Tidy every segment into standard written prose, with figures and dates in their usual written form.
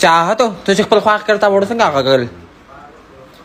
चाहतो तुझे खपल ख्वाक करता वोड़ संग आका गल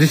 दिस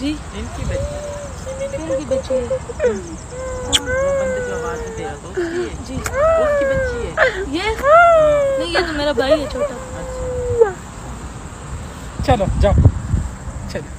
जी इनकी बच्ची इनकी बच्ची है बंदे जो आवाज दे रहा तो जी उसकी बच्ची है ये नहीं ये तो मेरा भाई है छोटा. चलो जाओ चलो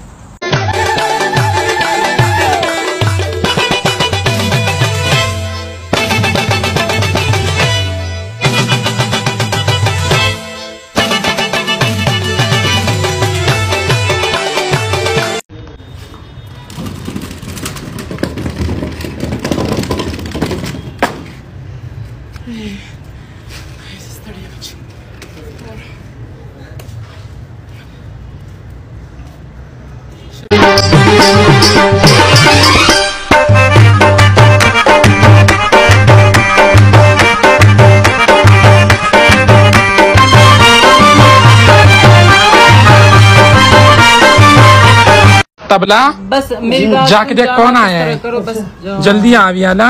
तबला बस मेरी बात जाके देख कौन आया है करो बस जल्दी आ याला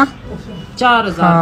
4000